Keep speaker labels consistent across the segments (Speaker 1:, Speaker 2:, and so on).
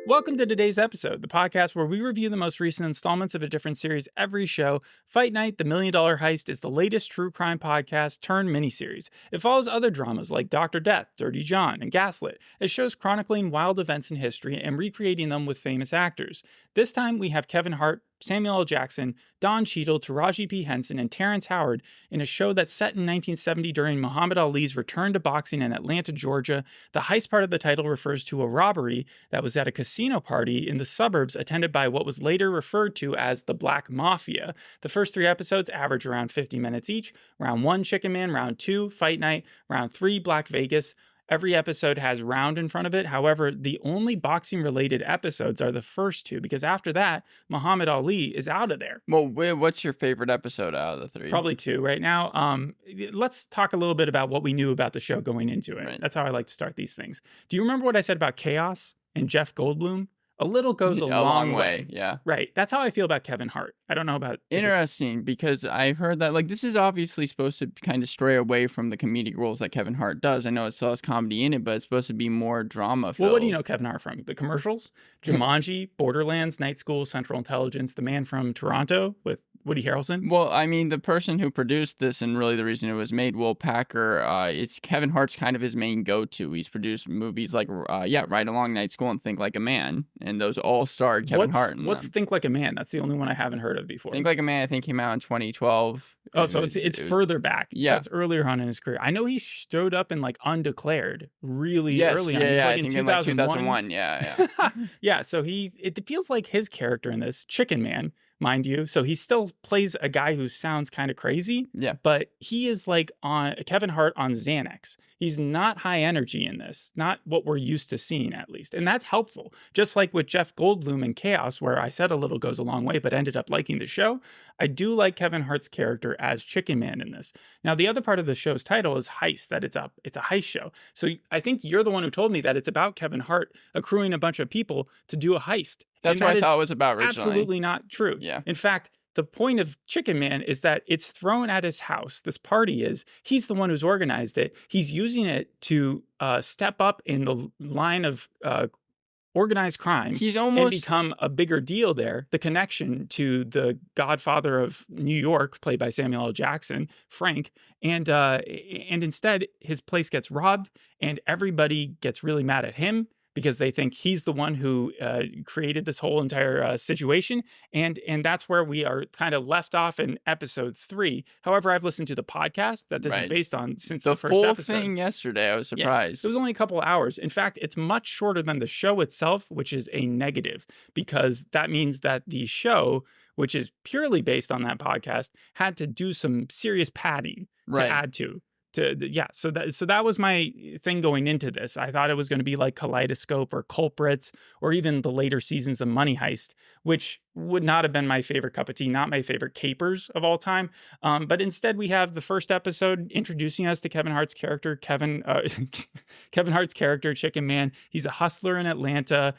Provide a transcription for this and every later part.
Speaker 1: Welcome to today's episode, the podcast where we review the most recent installments of a different series every show. Fight Night, The Million Dollar Heist is the latest true crime podcast turned miniseries. It follows other dramas like Dr. Death, Dirty John, and Gaslit, as shows chronicling wild events in history and recreating them with famous actors. This time we have Kevin Hart, Samuel L. Jackson, Don Cheadle, Taraji P. Henson, and Terrence Howard in a show that's set in 1970 during Muhammad Ali's return to boxing in Atlanta, Georgia. The heist part of the title refers to a robbery that was at a casino party in the suburbs attended by what was later referred to as the Black Mafia. The first 3 episodes average around 50 minutes each. Round 1, Chicken Man. Round 2, Fight Night. Round 3, Black Vegas. Every episode has round in front of it. However, the only boxing-related episodes are the first 2, because after that, Muhammad Ali is out of there.
Speaker 2: Well, what's your favorite episode out of the 3?
Speaker 1: Probably 2 right now. Let's talk a little bit about what we knew about the show going into it.
Speaker 2: Right.
Speaker 1: That's how I like to start these things. Do you remember what I said about Chaos and Jeff Goldblum? A little goes a long way.
Speaker 2: Yeah.
Speaker 1: Right. That's how I feel about Kevin Hart. I don't know about...
Speaker 2: Interesting, because I've heard that, like, this is obviously supposed to kind of stray away from the comedic roles that Kevin Hart does. I know it still has comedy in it, but it's supposed to be more drama-filled.
Speaker 1: Well, what do you know Kevin Hart from? The commercials? Jumanji, Borderlands, Night School, Central Intelligence, The Man from Toronto with Woody Harrelson?
Speaker 2: Well, I mean, the person who produced this, and really the reason it was made, Will Packer, it's Kevin Hart's kind of his main go-to. He's produced movies like, Right Along Night School and Think Like a Man, and those all starred Kevin Hart in
Speaker 1: What's
Speaker 2: them.
Speaker 1: Think Like a Man? That's the only one I haven't heard of before.
Speaker 2: Think Like a Man, I think, came out in 2012.
Speaker 1: Oh, so it's further back.
Speaker 2: Yeah.
Speaker 1: That's earlier on in his career. I know he showed up in, like, Undeclared really early on.
Speaker 2: Yeah,
Speaker 1: Like
Speaker 2: I
Speaker 1: in
Speaker 2: think
Speaker 1: 2001.
Speaker 2: in, like, 2001, yeah.
Speaker 1: Yeah, so it feels like his character in this, Chicken Man, mind you. So he still plays a guy who sounds kind of crazy.
Speaker 2: Yeah.
Speaker 1: But he is like on Kevin Hart on Xanax. He's not high energy in this, not what we're used to seeing at least. And that's helpful. Just like with Jeff Goldblum in Chaos, where I said a little goes a long way, but ended up liking the show. I do like Kevin Hart's character as Chicken Man in this. Now, the other part of the show's title is Heist, that it's a heist show. So I think you're the one who told me that it's about Kevin Hart accruing a bunch of people to do a heist.
Speaker 2: That's what I thought it was about originally.
Speaker 1: Absolutely not true.
Speaker 2: Yeah.
Speaker 1: In fact, the point of Chicken Man is that it's thrown at his house. This party he's the one who's organized it. He's using it to step up in the line of organized crime and become a bigger deal there. The connection to the Godfather of New York, played by Samuel L. Jackson, Frank, and instead his place gets robbed and everybody gets really mad at him because they think he's the one who created this whole entire situation. And that's where we are kind of left off in episode 3. However, I've listened to the podcast that this is based on since the first episode.
Speaker 2: The full thing yesterday, I was surprised.
Speaker 1: Yeah, it was only a couple of hours. In fact, it's much shorter than the show itself, which is a negative, because that means that the show, which is purely based on that podcast, had to do some serious padding to add to. So that was my thing going into this. I thought it was going to be like Kaleidoscope or Culprits or even the later seasons of Money Heist, which would not have been my favorite cup of tea, not my favorite capers of all time. But instead, we have the first episode introducing us to Kevin Hart's character, Kevin Hart's character, Chicken Man. He's a hustler in Atlanta,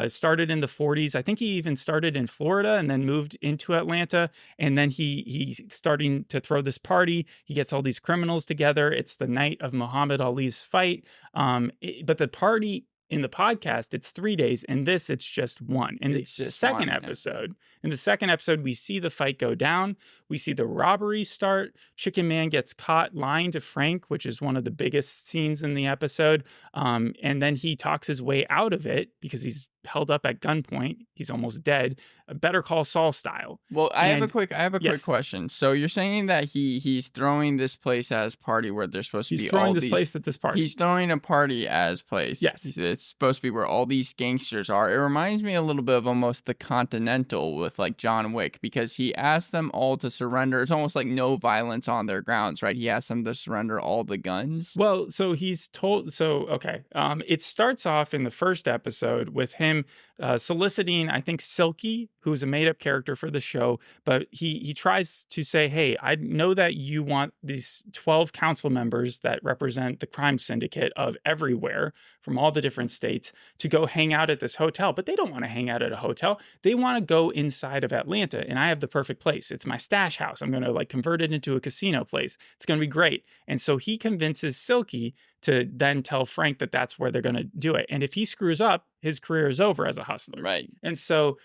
Speaker 1: started in the 40s. I think he even started in Florida and then moved into Atlanta. And then he's starting to throw this party. He gets all these criminals together. It's the night of Muhammad Ali's fight. But the party in the podcast, it's 3 days. In this, it's just one. In the second episode, we see the fight go down. We see the robbery start. Chicken Man gets caught lying to Frank, which is one of the biggest scenes in the episode. And then he talks his way out of it because he's held up at gunpoint. He's almost dead. Better Call Saul style.
Speaker 2: Well, I have a quick question. So you're saying that he's throwing this place as party where there's supposed to be all these... He's throwing a party as place.
Speaker 1: Yes.
Speaker 2: It's supposed to be where all these gangsters are. It reminds me a little bit of almost the Continental with like John Wick, because he asked them all to surrender. It's almost like no violence on their grounds, right? He asked them to surrender all the guns.
Speaker 1: Well, so he's told... it starts off in the first episode with him soliciting, I think, Silky, who's a made-up character for the show, but he tries to say, hey, I know that you want these 12 council members that represent the crime syndicate of everywhere from all the different states to go hang out at this hotel, but they don't want to hang out at a hotel. They want to go inside of Atlanta, and I have the perfect place. It's my stash house. I'm going to like convert it into a casino place. It's going to be great. And so he convinces Silky to then tell Frank that that's where they're going to do it. And if he screws up, his career is over as a hustler.
Speaker 2: Right.
Speaker 1: And so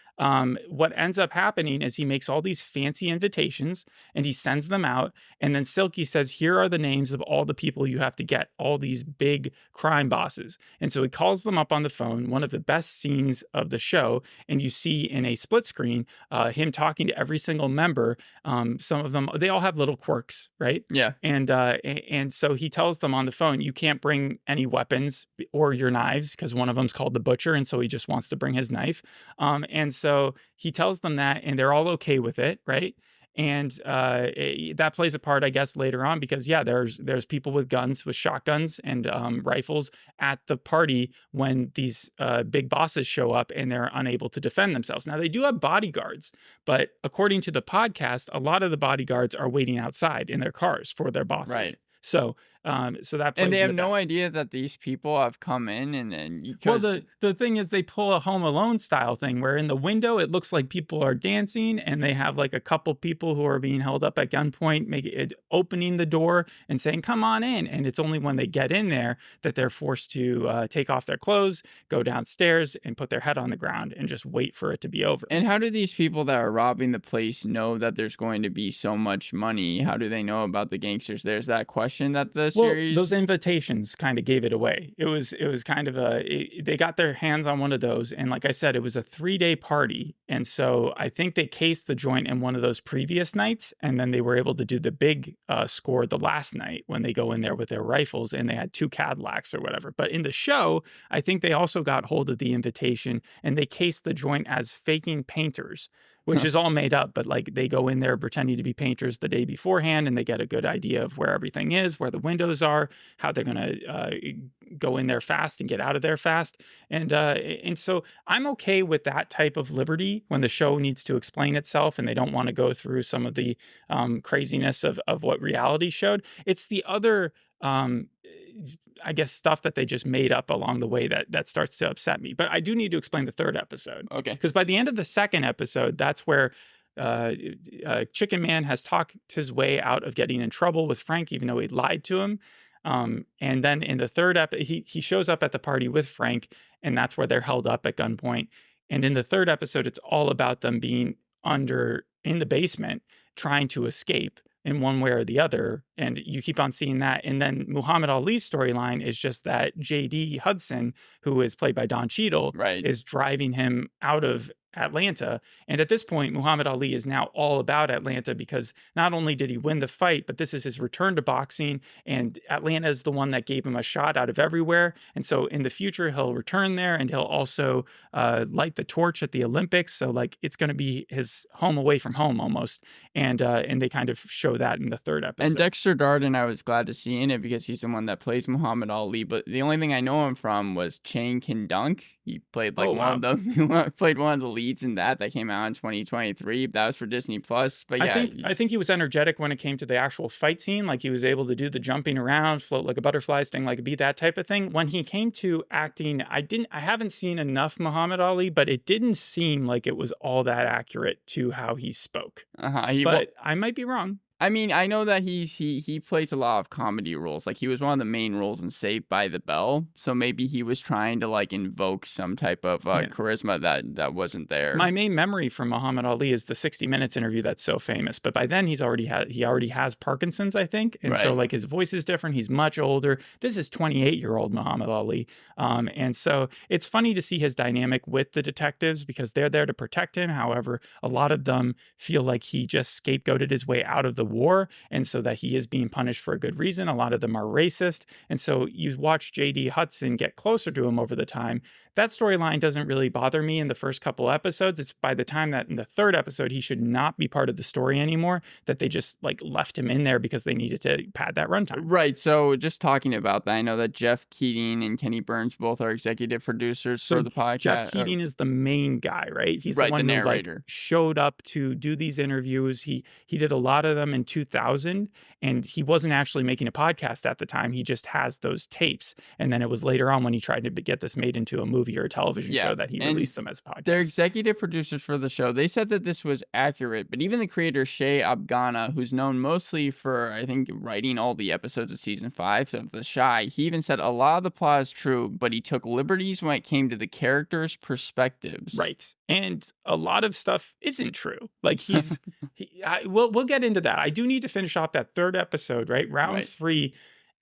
Speaker 1: what ends up happening is he makes all these fancy invitations and he sends them out. And then Silky says, here are the names of all the people you have to get, all these big crime bosses. And so he calls them up on the phone, one of the best scenes of the show. And you see in a split screen him talking to every single member. Some of them, they all have little quirks, right?
Speaker 2: Yeah.
Speaker 1: And so he tells them on the phone, you can't bring any weapons or your knives because one of them's called the Butcher. And so he just wants to bring his knife. And so he tells them that, and they're all okay with it, right? And that plays a part, I guess, later on because, yeah, there's people with guns, with shotguns and rifles at the party when these big bosses show up and they're unable to defend themselves. Now, they do have bodyguards, but according to the podcast, a lot of the bodyguards are waiting outside in their cars for their bosses.
Speaker 2: Right.
Speaker 1: So that plays
Speaker 2: and they have no
Speaker 1: that.
Speaker 2: idea that these people have come in and
Speaker 1: Well, the thing is they pull a Home Alone style thing where in the window it looks like people are dancing and they have like a couple people who are being held up at gunpoint, opening the door and saying, come on in. And it's only when they get in there that they're forced to take off their clothes, go downstairs and put their head on the ground and just wait for it to be over.
Speaker 2: And how do these people that are robbing the place know that there's going to be so much money? How do they know about the gangsters? There's that question that the series...
Speaker 1: those invitations kind of gave it away. It was kind of they got their hands on one of those. And like I said, it was a 3-day party. And so I think they cased the joint in one of those previous nights. And then they were able to do the big score the last night when they go in there with their rifles and they had 2 Cadillacs or whatever. But in the show, I think they also got hold of the invitation and they cased the joint as faking painters, which is all made up, but like they go in there pretending to be painters the day beforehand and they get a good idea of where everything is, where the windows are, how they're going to go in there fast and get out of there fast. And so I'm okay with that type of liberty when the show needs to explain itself and they don't want to go through some of the craziness of what reality showed. It's the other I guess stuff that they just made up along the way that starts to upset me. But I do need to explain the 3rd episode.
Speaker 2: Okay.
Speaker 1: Because by the end of the 2nd episode, that's where Chicken Man has talked his way out of getting in trouble with Frank, even though he lied to him. And then in the 3rd episode, he shows up at the party with Frank, and that's where they're held up at gunpoint. And in the 3rd episode, it's all about them being in the basement, trying to escape in one way or the other. And you keep on seeing that. And then Muhammad Ali's storyline is just that JD Hudson, who is played by Don Cheadle,
Speaker 2: Right.
Speaker 1: is driving him out of Atlanta. And at this point, Muhammad Ali is now all about Atlanta because not only did he win the fight, but this is his return to boxing. And Atlanta is the one that gave him a shot out of everywhere. And so in the future, he'll return there and he'll also light the torch at the Olympics. So like it's going to be his home away from home almost. And they kind of show that in the 3rd episode.
Speaker 2: And Dexter Darden, I was glad to see in it because he's the one that plays Muhammad Ali. But the only thing I know him from was Chain Can Dunk. He played like one of the leads in that came out in 2023. That was for Disney Plus. But yeah,
Speaker 1: I think he was energetic when it came to the actual fight scene. Like he was able to do the jumping around, float like a butterfly, sting like a bee, that type of thing. When he came to acting, I haven't seen enough Muhammad Ali, but it didn't seem like it was all that accurate to how he spoke. But I might be wrong.
Speaker 2: I mean, I know that he plays a lot of comedy roles. Like he was one of the main roles in Saved by the Bell. So maybe he was trying to like invoke some type of charisma that wasn't there.
Speaker 1: My main memory from Muhammad Ali is the 60 Minutes interview that's so famous. But by then he already has Parkinson's, I think. And so like his voice is different. He's much older. This is 28-year-old Muhammad Ali. And so it's funny to see his dynamic with the detectives because they're there to protect him. However, a lot of them feel like he just scapegoated his way out of the war, and so that he is being punished for a good reason. A lot of them are racist, and so you watch JD Hudson get closer to him over the time. That storyline doesn't really bother me in the first couple episodes. It's by the time that in the 3rd episode he should not be part of the story anymore, that they just like left him in there because they needed to pad that runtime.
Speaker 2: Right. So just talking about that, I know that Jeff Keating and Kenny Burns both are executive producers for the podcast.
Speaker 1: Jeff Keating is the main guy, right? He's the one who like showed up to do these interviews. He did a lot of them in 2000, and he wasn't actually making a podcast at the time. He just has those tapes. And then it was later on when he tried to get this made into a movie movie or a television show that he released them as a podcast.
Speaker 2: They're executive producers for the show. They said that this was accurate, but even the creator Shay Abgana, who's known mostly for, I think, writing all the episodes of season 5 of The Chi, he even said a lot of the plot is true, but he took liberties when it came to the characters' perspectives.
Speaker 1: Right. And a lot of stuff isn't true. Like we'll get into that. I do need to finish off that third episode, right? Round 3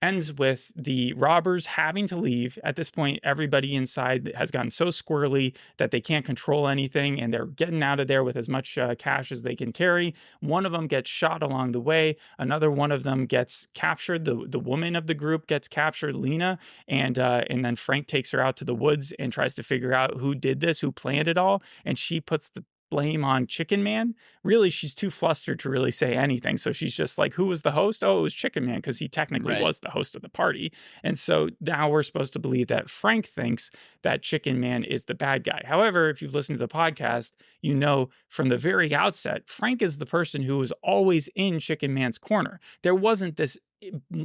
Speaker 1: ends with the robbers having to leave. At this point, everybody inside has gotten so squirrely that they can't control anything, and they're getting out of there with as much cash as they can carry. One of them gets shot along the way. Another one of them gets captured. The woman of the group gets captured, Lena, and then Frank takes her out to the woods and tries to figure out who did this, who planned it all, and she puts the blame on Chicken Man. Really, she's too flustered to really say anything. So she's just like, who was the host? Oh, it was Chicken Man, because he technically was the host of the party. And so now we're supposed to believe that Frank thinks that Chicken Man is the bad guy. However, if you've listened to the podcast, you know from the very outset, Frank is the person who was always in Chicken Man's corner. There wasn't this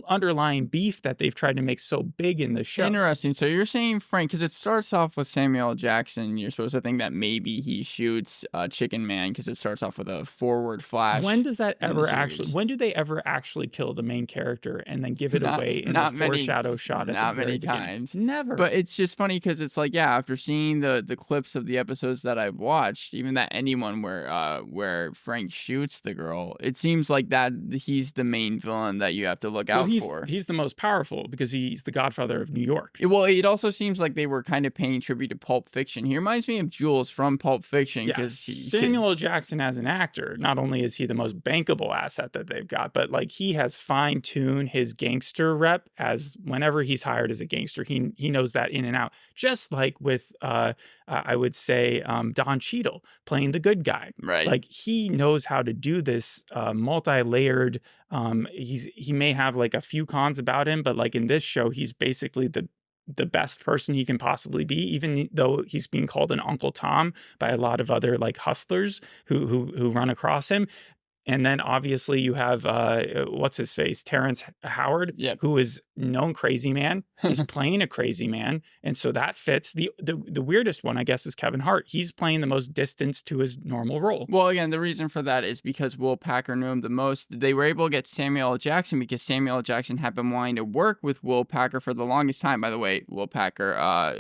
Speaker 1: underlying beef that they've tried to make so big in the show.
Speaker 2: Interesting. So you're saying Frank, because it starts off with Samuel L. Jackson. You're supposed to think that maybe he shoots Chicken Man because it starts off with a forward flash.
Speaker 1: When does that ever actually? When do they ever actually kill the main character and then give it away in a foreshadow shot?
Speaker 2: Not many times.
Speaker 1: Never.
Speaker 2: But it's just funny because it's like, yeah, after seeing the clips of the episodes that I've watched, even that anyone where Frank shoots the girl, it seems like that he's the main villain that you have to look out for.
Speaker 1: He's the most powerful because he's the godfather of New York.
Speaker 2: It also seems like they were kind of paying tribute to Pulp Fiction. He reminds me of Jules from Pulp Fiction.
Speaker 1: Samuel L. Jackson as an actor, not only is he the most bankable asset that they've got, but like he has fine-tuned his gangster rep as whenever he's hired as a gangster, he knows that in and out. Just like with I would say Don Cheadle playing the good guy.
Speaker 2: Right.
Speaker 1: Like he knows how to do this multi-layered. He may have like a few cons about him, but like in this show, he's basically the best person he can possibly be, even though he's being called an Uncle Tom by a lot of other like hustlers who run across him. And then obviously you have what's his face, Terrence Howard, who is known crazy man. He's playing a crazy man, and so that fits. The weirdest one, I guess, is Kevin Hart. He's playing the most distance to his normal role.
Speaker 2: Well, again, the reason for that is because Will Packer knew him the most. They were able to get Samuel L. Jackson because Samuel L. Jackson had been wanting to work with Will Packer for the longest time. By the way, Will Packer,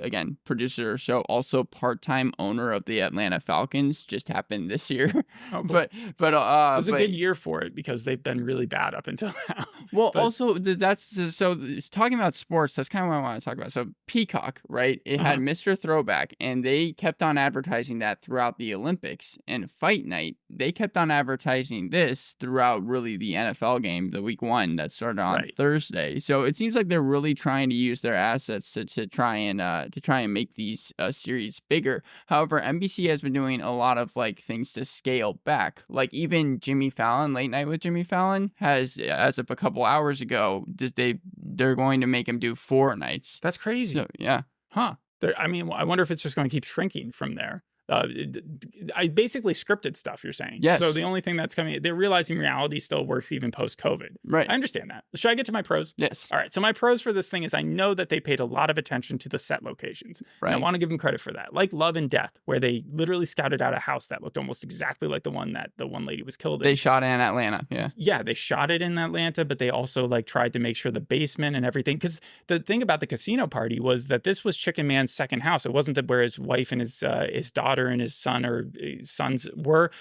Speaker 2: again, producer of the show, also part-time owner of the Atlanta Falcons. Just happened this year.
Speaker 1: Oh, cool.
Speaker 2: but
Speaker 1: it was a good year for it because they've been really bad up until now.
Speaker 2: Well, also that's so talking about sports. That's kind of what I want to talk about. So Peacock, right? It had Mr. Throwback, and they kept on advertising that throughout the Olympics. And Fight Night, they kept on advertising this throughout really the NFL game, the week 1 that started on Thursday. So it seems like they're really trying to use their assets to try and make these series bigger. However, NBC has been doing a lot of like things to scale back. Like even Jimmy Fallon, Late Night with Jimmy Fallon, has, as of a couple hours ago, they're going to make him do 4 nights.
Speaker 1: That's crazy.
Speaker 2: So, yeah.
Speaker 1: Huh. I mean, I wonder if it's just going to keep shrinking from there. I basically scripted stuff, you're saying.
Speaker 2: Yes.
Speaker 1: So the only thing that's coming, they're realizing reality still works even post-COVID.
Speaker 2: Right.
Speaker 1: I understand that. Should I get to my pros?
Speaker 2: Yes.
Speaker 1: All right. So my pros for this thing is I know that they paid a lot of attention to the set locations.
Speaker 2: Right.
Speaker 1: And I want to give them credit for that. Like Love and Death, where they literally scouted out a house that looked almost exactly like the one that the one lady was killed in.
Speaker 2: They shot it in Atlanta. Yeah.
Speaker 1: Yeah, they shot it in Atlanta, but they also like tried to make sure the basement and everything. Because the thing about the casino party was that this was Chicken Man's second house. It wasn't where his wife and his daughter and his son or sons were.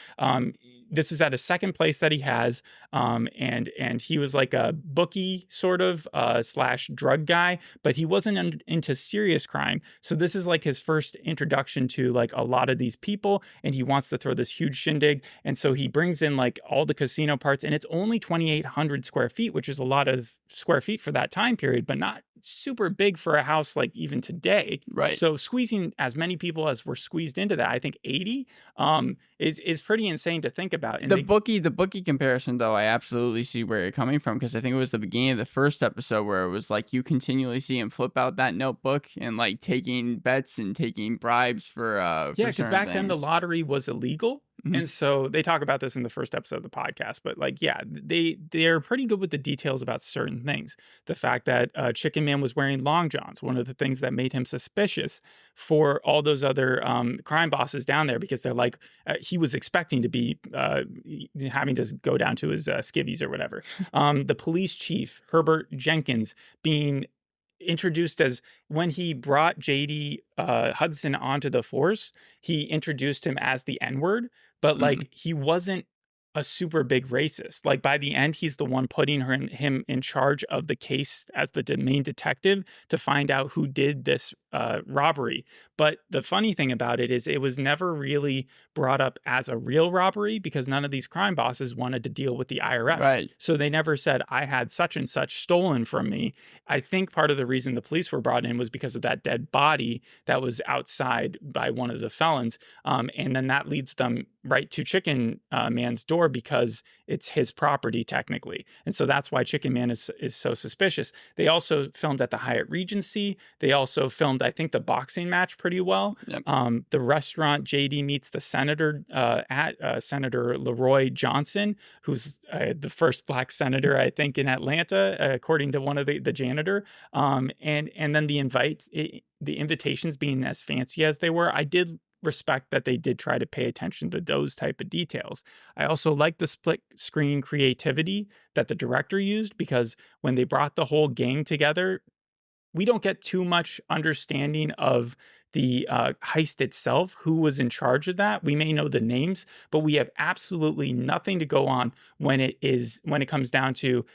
Speaker 1: This is at a second place that he has, and he was like a bookie sort of / drug guy, but he wasn't into serious crime. So this is like his first introduction to like a lot of these people, and he wants to throw this huge shindig. And so he brings in like all the casino parts, and it's only 2,800 square feet, which is a lot of square feet for that time period, but not super big for a house like even today.
Speaker 2: Right.
Speaker 1: So squeezing as many people as were squeezed into that, I think 80 is pretty insane to think about. And
Speaker 2: the bookie comparison, though, I absolutely see where you're coming from, because I think it was the beginning of the first episode where it was like you continually see him flip out that notebook and like taking bets and taking bribes for
Speaker 1: because back then the lottery was illegal.
Speaker 2: Mhm.
Speaker 1: And so they talk about this in the first episode of the podcast, but like, yeah, they're pretty good with the details about certain things. The fact that Chicken Man was wearing long johns, one of the things that made him suspicious for all those other crime bosses down there, because they're like, he was expecting to be having to go down to his skivvies or whatever. The police chief, Herbert Jenkins, being introduced as, when he brought JD Hudson onto the force, he introduced him as the N-word, but like he wasn't a super big racist. Like by the end, he's the one putting him in charge of the case as the main detective to find out who did this robbery. But the funny thing about it is it was never really brought up as a real robbery, because none of these crime bosses wanted to deal with the IRS.
Speaker 2: Right.
Speaker 1: So they never said, I had such and such stolen from me. I think part of the reason the police were brought in was because of that dead body that was outside by one of the felons. And then that leads them right to Chicken Man's door, because it's his property technically. And so that's why Chicken Man is so suspicious. They also filmed at the Hyatt Regency. They also filmed, I think, the boxing match pretty well.
Speaker 2: Yep.
Speaker 1: The restaurant JD meets the senator at Senator Leroy Johnson, who's the first black senator, I think, in Atlanta, according to one of the janitor. And then the invitations being as fancy as they were, I did respect that they did try to pay attention to those type of details. I also like the split screen creativity that the director used, because when they brought the whole gang together, we don't get too much understanding of the heist itself, who was in charge of that. We may know the names, but we have absolutely nothing to go on when it comes down to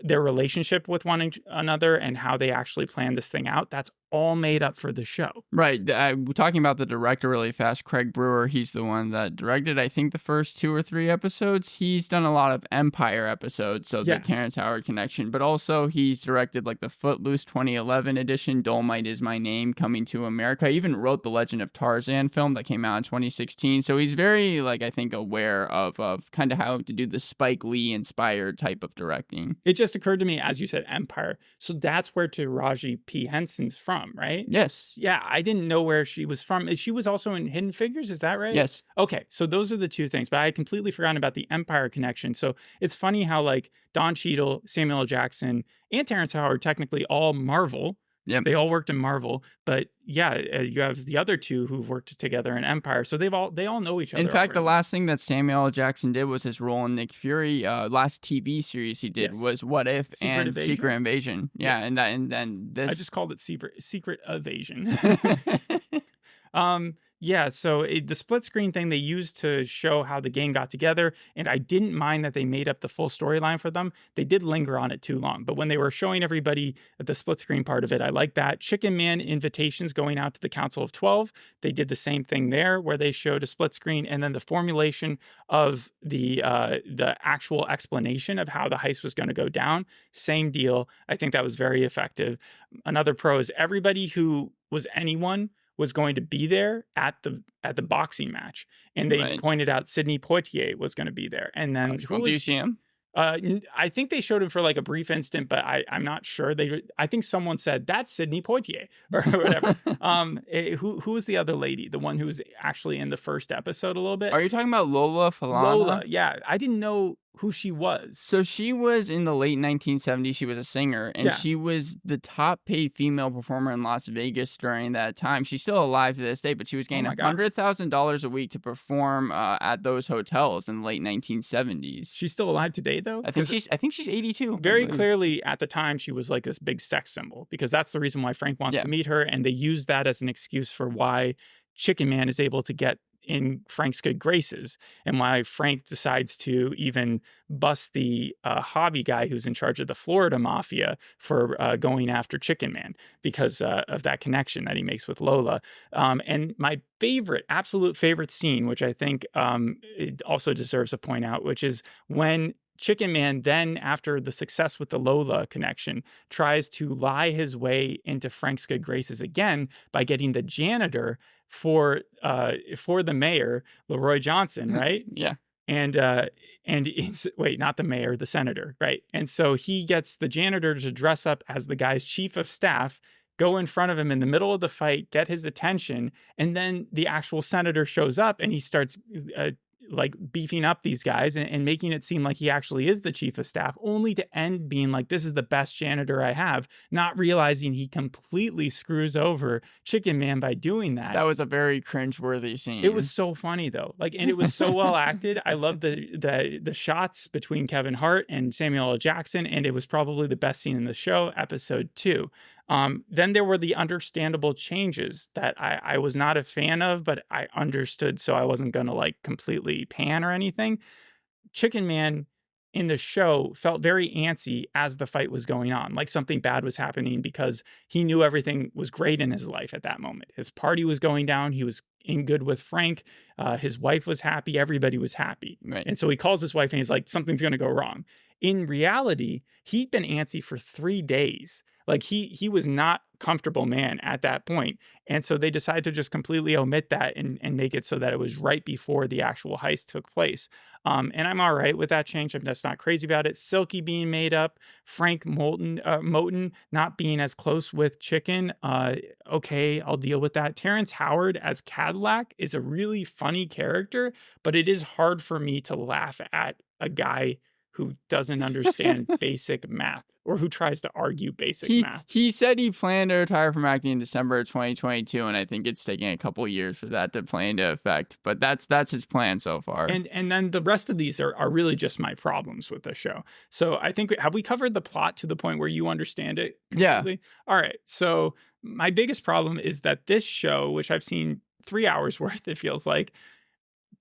Speaker 1: their relationship with one another and how they actually plan this thing out. That's all made up for the show.
Speaker 2: Right. We're talking about the director really fast. Craig Brewer, he's the one that directed, I think, the first 2 or 3 episodes. He's done a lot of Empire episodes, so the Terrence Howard connection. But also he's directed like the Footloose 2011 edition, Dolomite Is My Name, Coming to America. He even wrote the Legend of Tarzan film that came out in 2016. So he's very, like, I think, aware of kind of how to do the Spike Lee inspired type of directing.
Speaker 1: It just occurred to me, as you said, Empire. So that's where Taraji P. Henson's from, right?
Speaker 2: Yes.
Speaker 1: Yeah, I didn't know where she was from. She was also in Hidden Figures, is that right?
Speaker 2: Yes.
Speaker 1: Okay, so those are the two things, but I had completely forgotten about the Empire connection. So it's funny how like Don Cheadle, Samuel L. Jackson, and Terrence Howard, technically all Marvel.
Speaker 2: Yep.
Speaker 1: They all worked in Marvel, but yeah, you have the other two who've worked together in Empire, so they all know each other.
Speaker 2: In fact,
Speaker 1: already.
Speaker 2: the last thing that Samuel L. Jackson did was his role in Nick Fury. Last TV series he did was What If and Secret Invasion. Yeah, and then this.
Speaker 1: I just called it Secret Evasion. Yeah, so the split screen thing they used to show how the gang got together, and I didn't mind that they made up the full storyline for them. They did linger on it too long, but when they were showing everybody the split screen part of it, I like that. Chicken Man invitations going out to the Council of 12, they did the same thing there, where they showed a split screen, and then the formulation of the actual explanation of how the heist was going to go down, same deal. I think that was very effective. Another pro is everybody who was anyone was going to be there at the boxing match, and they pointed out Sidney Poitier was going to be there. And then
Speaker 2: do you see him?
Speaker 1: I think they showed him for like a brief instant, but I'm not sure. I think someone said that's Sidney Poitier or whatever. Who was the other lady? The one who was actually in the first episode a little bit.
Speaker 2: Are you talking about Lola Falana?
Speaker 1: Lola, yeah. I didn't know who she was.
Speaker 2: So she was in the late 1970s. She was a singer, and she was the top paid female performer in Las Vegas during that time. She's still alive to this day, but she was getting $100,000 a week to perform at those hotels in the late 1970s.
Speaker 1: She's still alive today, though?
Speaker 2: I think she's 82.
Speaker 1: Very clearly, at the time, she was like this big sex symbol, because that's the reason why Frank wants to meet her, and they use that as an excuse for why Chicken Man is able to get in Frank's good graces, and why Frank decides to even bust the hobby guy who's in charge of the Florida Mafia for going after Chicken Man, because of that connection that he makes with Lola. And my absolute favorite scene, which I think it also deserves a point out, which is when Chicken Man then, after the success with the Lola connection, tries to lie his way into Frank's good graces again by getting the janitor for the mayor, Leroy Johnson, right?
Speaker 2: Yeah.
Speaker 1: And wait, not the mayor, the senator, right? And so he gets the janitor to dress up as the guy's chief of staff go in front of him in the middle of the fight, get his attention, and then the actual senator shows up and he starts like beefing up these guys and making it seem like he actually is the chief of staff, only to end being like, this is the best janitor I have, not realizing he completely screws over Chicken Man by doing that.
Speaker 2: That was a very cringeworthy scene.
Speaker 1: It was so funny though. Like, and it was so well acted. I love the shots between Kevin Hart and Samuel L. Jackson, and it was probably the best scene in the show, episode 2. Then there were the understandable changes that I was not a fan of, but I understood, so I wasn't going to like completely pan or anything. Chicken Man in the show felt very antsy as the fight was going on, like something bad was happening, because he knew everything was great in his life at that moment. His party was going down. He was in good with Frank. His wife was happy. Everybody was happy.
Speaker 2: Right.
Speaker 1: And so he calls his wife and he's like, something's going to go wrong. In reality, he'd been antsy for 3 days. Like he was not comfortable man at that point. And so they decided to just completely omit that and make it so that it was right before the actual heist took place. And I'm all right with that change. I'm just not crazy about it. Silky being made up, Frank Moten not being as close with Chicken. Okay, I'll deal with that. Terrence Howard as Cadillac is a really funny character, but it is hard for me to laugh at a guy who doesn't understand basic math, or who tries to argue basic math.
Speaker 2: He said he planned to retire from acting in December of 2022, and I think it's taking a couple of years for that to play into effect. But that's his plan so far.
Speaker 1: And then the rest of these are really just my problems with the show. So I think, have we covered the plot to the point where you understand it completely? Yeah. All right. So my biggest problem is that this show, which I've seen 3 hours worth, it feels like,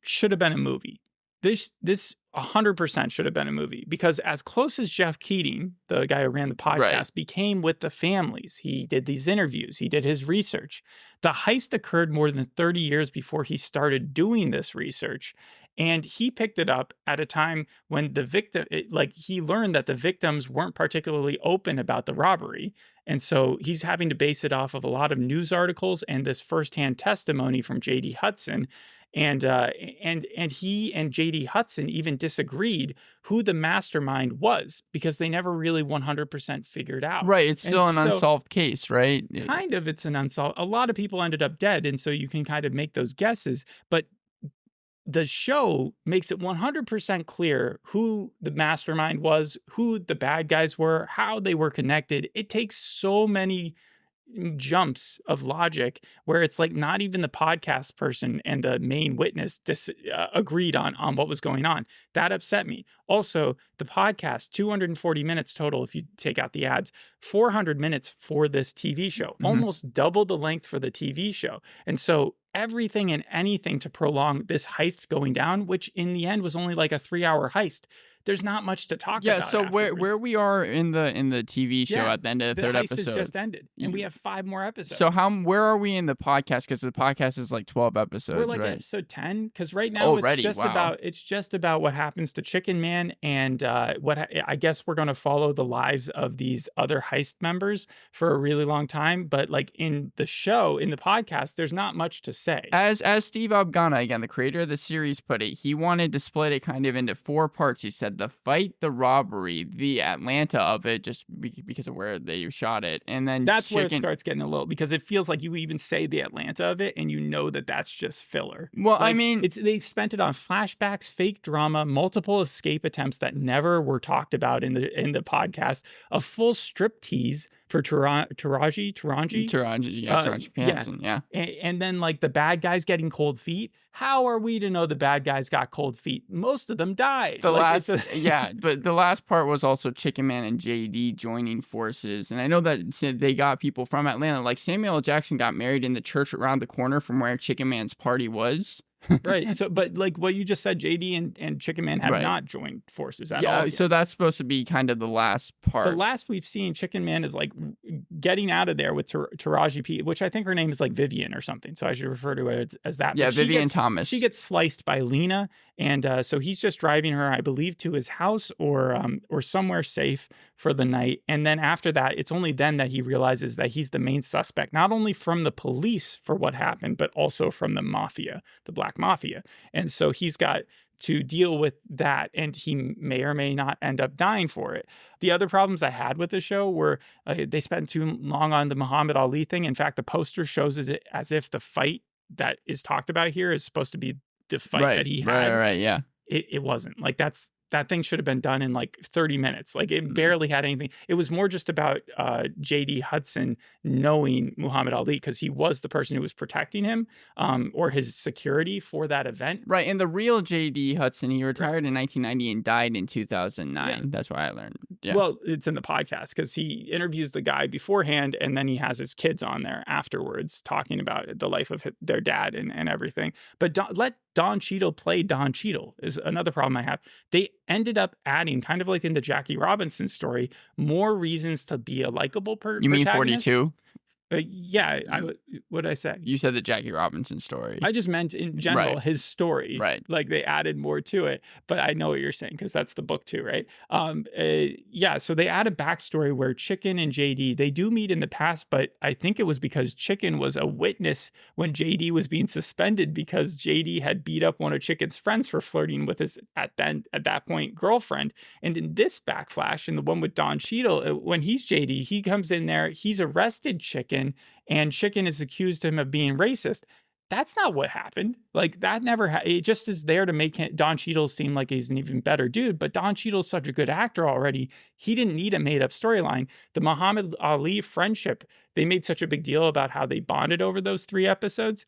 Speaker 1: should have been a movie. This 100% should have been a movie, because as close as Jeff Keating, the guy who ran the podcast, became with the families, he did these interviews, he did his research. The heist occurred more than 30 years before he started doing this research. And he picked it up at a time when he learned that the victims weren't particularly open about the robbery. And so he's having to base it off of a lot of news articles and this firsthand testimony from J.D. Hudson. And he and J.D. Hudson even disagreed who the mastermind was, because they never really 100% figured out.
Speaker 2: Right. It's still an unsolved case, right?
Speaker 1: Kind of. It's an unsolved. A lot of people ended up dead. And so you can kind of make those guesses. But the show makes it 100% clear who the mastermind was, who the bad guys were, how they were connected. It takes so many jumps of logic where it's like not even the podcast person and the main witness agreed on what was going on. That upset me. Also, the podcast, 240 minutes total if you take out the ads, 400 minutes for this TV show, almost double the length for the TV show. And so everything and anything to prolong this heist going down, which in the end was only like a 3-hour heist. There's not much to talk about.
Speaker 2: Yeah, so where we are in the TV show at the end of the third episode.
Speaker 1: The heist has just ended, and we have 5 more episodes.
Speaker 2: So where are we in the podcast? Because the podcast is like 12 episodes.
Speaker 1: We're like episode 10, because right now it's just about what happens to Chicken Man, and I guess we're going to follow the lives of these other heist members for a really long time. But like in the show, in the podcast, there's not much to say.
Speaker 2: As Steve Abgana, again, the creator of the series, put it, he wanted to split it kind of into 4 parts. He said the fight, the robbery, the Atlanta of it, just because of where they shot it, and then
Speaker 1: that's where it starts getting a little, because it feels like you even say the Atlanta of it and you know that that's just filler.
Speaker 2: Well,
Speaker 1: like,
Speaker 2: I mean,
Speaker 1: they've spent it on flashbacks, fake drama, multiple escape attempts that never were talked about in the podcast, a full strip tease for Taraji
Speaker 2: P. Henson, yeah.
Speaker 1: And then like the bad guys getting cold feet. How are we to know the bad guys got cold feet? Most of them died.
Speaker 2: But the last part was also Chicken Man and JD joining forces. And I know that they got people from Atlanta. Like Samuel L. Jackson got married in the church around the corner from where Chicken Man's party was.
Speaker 1: Right. So, but like what you just said, JD and Chicken Man have not joined forces at all.
Speaker 2: Yeah. So that's supposed to be kind of the last part.
Speaker 1: The last we've seen, Chicken Man is like getting out of there with Taraji P, which I think her name is like Vivian or something. So I should refer to it as that.
Speaker 2: Yeah, Vivian Thomas.
Speaker 1: She gets sliced by Lena, And so he's just driving her, I believe, to his house or somewhere safe for the night. And then after that, it's only then that he realizes that he's the main suspect, not only from the police for what happened, but also from the mafia, the Black Mafia. And so he's got to deal with that, and he may or may not end up dying for it. The other problems I had with the show were they spent too long on the Muhammad Ali thing. In fact, the poster shows it as if the fight that is talked about here is supposed to be the fight that he had.
Speaker 2: Right, yeah.
Speaker 1: It wasn't. Like, that thing should have been done in like 30 minutes. Like, it barely had anything. It was more just about J.D. Hudson knowing Muhammad Ali because he was the person who was protecting him or his security for that event.
Speaker 2: Right. And the real J.D. Hudson, he retired in 1990 and died in 2009. Yeah. That's what I learned. Yeah.
Speaker 1: Well, it's in the podcast because he interviews the guy beforehand and then he has his kids on there afterwards talking about the life of their dad and everything. But let Don Cheadle play Don Cheadle is another problem I have. They ended up adding, kind of like in the Jackie Robinson story, more reasons to be a likable person.
Speaker 2: You mean 42?
Speaker 1: Yeah, what did I say?
Speaker 2: You said the Jackie Robinson story.
Speaker 1: I just meant in general his story.
Speaker 2: Right.
Speaker 1: Like they added more to it. But I know what you're saying because that's the book too, right? Yeah, so they add a backstory where Chicken and JD, they do meet in the past, but I think it was because Chicken was a witness when JD was being suspended because JD had beat up one of Chicken's friends for flirting with his, at that point, girlfriend. And in this backflash, in the one with Don Cheadle, when he's JD, he comes in there, he's arrested Chicken, and Chicken is accused him of being racist. That's not what happened. Like, that never it just is there to make Don Cheadle seem like he's an even better dude. But Don Cheadle's such a good actor already. He didn't need a made-up storyline. The Muhammad Ali friendship, they made such a big deal about how they bonded over those 3 episodes.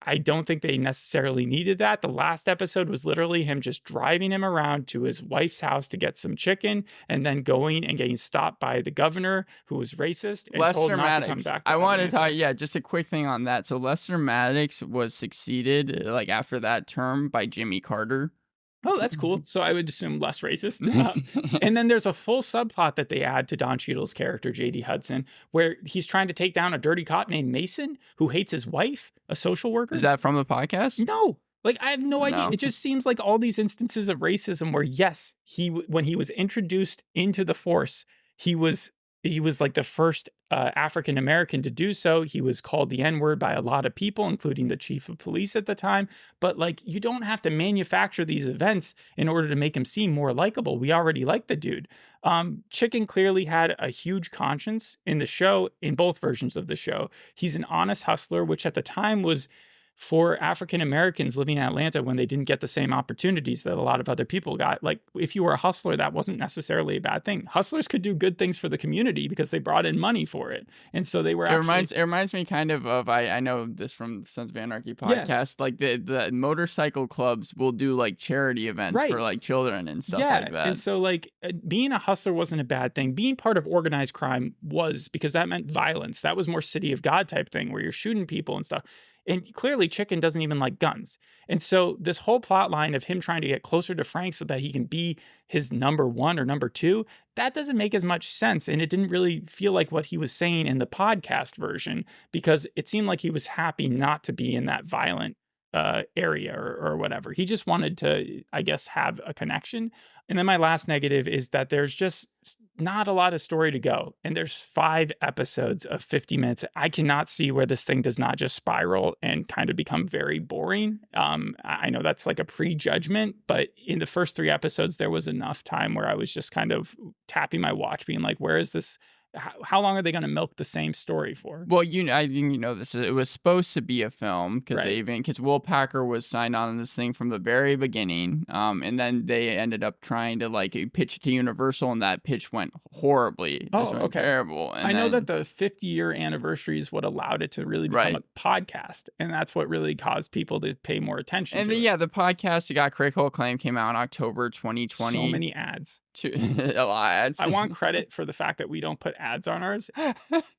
Speaker 1: I don't think they necessarily needed that. The last episode was literally him just driving him around to his wife's house to get some chicken and then going and getting stopped by the governor who was racist and
Speaker 2: Lester
Speaker 1: told not
Speaker 2: Maddox.
Speaker 1: to come back.
Speaker 2: I want to talk, just a quick thing on that. So Lester Maddox was succeeded, like after that term, by Jimmy Carter.
Speaker 1: Oh, that's cool. So I would assume less racist. And then there's a full subplot that they add to Don Cheadle's character, J.D. Hudson, where he's trying to take down a dirty cop named Mason who hates his wife, a social worker.
Speaker 2: Is that from the podcast?
Speaker 1: No. Like, I have no idea. It just seems like all these instances of racism where, yes, when he was introduced into the force, he was like the first African-American to do so. He was called the N-word by a lot of people, including the chief of police at the time. But like, you don't have to manufacture these events in order to make him seem more likable. We already like the dude. Chicken clearly had a huge conscience in the show, in both versions of the show. He's an honest hustler, which at the time was for African Americans living in Atlanta when they didn't get the same opportunities that a lot of other people got. Like, if you were a hustler, that wasn't necessarily a bad thing. Hustlers could do good things for the community because they brought in money for it. And so they were
Speaker 2: It reminds me kind of I know this from Sons of Anarchy podcast, like the motorcycle clubs will do like charity events for like children and stuff like that.
Speaker 1: And so like being a hustler wasn't a bad thing. Being part of organized crime was, because that meant violence. That was more City of God type thing where you're shooting people and stuff. And clearly Chicken doesn't even like guns. And so this whole plot line of him trying to get closer to Frank so that he can be his number 1 or number 2, that doesn't make as much sense. And it didn't really feel like what he was saying in the podcast version, because it seemed like he was happy not to be in that violent area or whatever. He just wanted to, I guess, have a connection. And then my last negative is that there's just not a lot of story to go. And there's 5 episodes of 50 minutes. I cannot see where this thing does not just spiral and kind of become very boring. I know that's like a prejudgment, but in the first 3 episodes, there was enough time where I was just kind of tapping my watch being like, where is this? How long are they going to milk the same story for?
Speaker 2: Well, I think this. It was supposed to be a film because Will Packer was signed on this thing from the very beginning, and then they ended up trying to like pitch it to Universal, and that pitch went horribly. Terrible. And
Speaker 1: I know that the 50-year anniversary is what allowed it to really become a podcast, and that's what really caused people to pay more attention.
Speaker 2: And the podcast got critical acclaim, came out in October 2020.
Speaker 1: So many ads.
Speaker 2: A lot of ads.
Speaker 1: I want credit for the fact that we don't put ads on ours.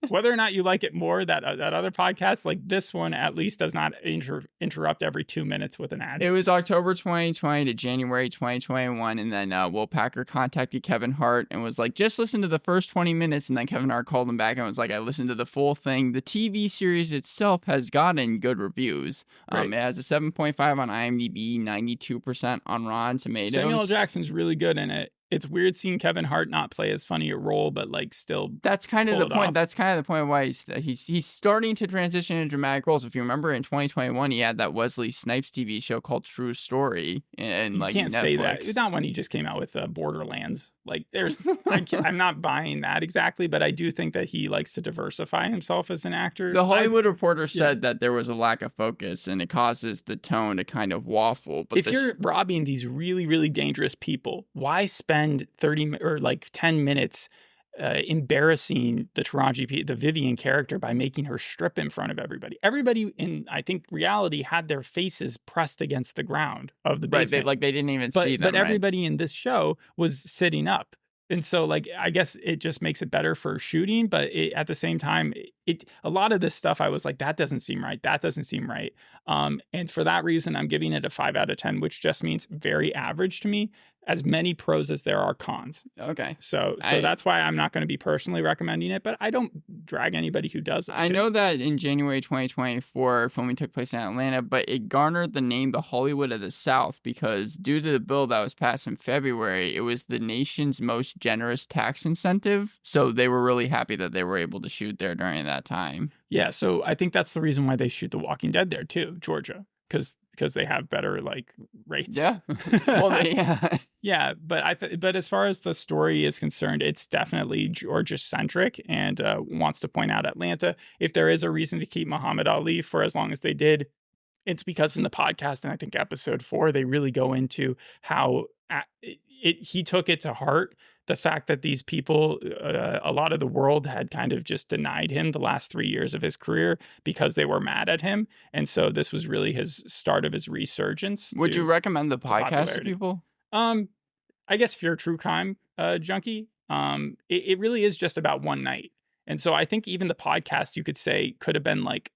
Speaker 1: Whether or not you like it more, that other podcast, like this one at least does not interrupt every 2 minutes with an ad.
Speaker 2: It was October 2020 to January 2021, and then Will Packer contacted Kevin Hart and was like, just listen to the first 20 minutes, and then Kevin Hart called him back and was like, I listened to the full thing. The TV series itself has gotten good reviews.
Speaker 1: Right.
Speaker 2: It has a 7.5 on IMDb, 92% on Rotten Tomatoes.
Speaker 1: Samuel L. Jackson's really good in it. It's weird seeing Kevin Hart not play as funny a role, but like still.
Speaker 2: That's kind of the point.
Speaker 1: Off.
Speaker 2: That's kind of the point why he's starting to transition into dramatic roles. If you remember, in 2021, he had that Wesley Snipes TV show called True Story, and like
Speaker 1: you can't
Speaker 2: Netflix.
Speaker 1: say that. Not when he just came out with Borderlands. Like there's, I'm not buying that exactly, but I do think that he likes to diversify himself as an actor.
Speaker 2: The Hollywood Reporter said that there was a lack of focus, and it causes the tone to kind of waffle. But
Speaker 1: if you're robbing these really, really dangerous people, why spend 30 or like 10 minutes embarrassing the Taraji P, the Vivian character, by making her strip in front of everybody? Everybody in, I think, reality had their faces pressed against the ground of the basement.
Speaker 2: Right, they didn't even see them.
Speaker 1: But everybody in this show was sitting up. And so, like, I guess it just makes it better for shooting. But at the same time, a lot of this stuff, I was like, that doesn't seem right. That doesn't seem right. And for that reason, I'm giving it a 5 out of 10, which just means very average to me. As many pros as there are cons.
Speaker 2: Okay.
Speaker 1: So that's why I'm not going to be personally recommending it, but I don't drag anybody who does.
Speaker 2: I know that in January 2024, filming took place in Atlanta, but it garnered the name the Hollywood of the South because due to the bill that was passed in February, it was the nation's most generous tax incentive. So they were really happy that they were able to shoot there during that time. Yeah.
Speaker 1: So I think that's the reason why they shoot The Walking Dead there too, Georgia. Because they have better like rates.
Speaker 2: Yeah. Well, yeah.
Speaker 1: Yeah, but as far as the story is concerned, it's definitely Georgia-centric and wants to point out Atlanta. If there is a reason to keep Muhammad Ali for as long as they did, it's because in the podcast, and I think episode 4, they really go into how he took it to heart. The fact that these people, a lot of the world had kind of just denied him the last 3 years of his career because they were mad at him. And so this was really his start of his resurgence.
Speaker 2: Would you recommend the podcast to people?
Speaker 1: I guess if you're a true crime junkie, it really is just about one night. And so I think even the podcast, you could say, could have been like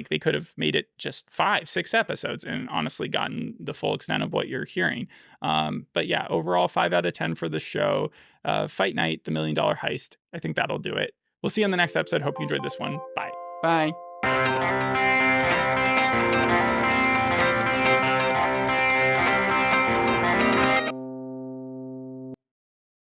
Speaker 1: they could have made it just 5-6 episodes and honestly gotten the full extent of what you're hearing. But yeah, overall 5 out of 10 for the show. Fight Night, the $1 Million Heist. I think that'll do it. We'll see you on the next episode. Hope you enjoyed this one. Bye.
Speaker 2: Bye.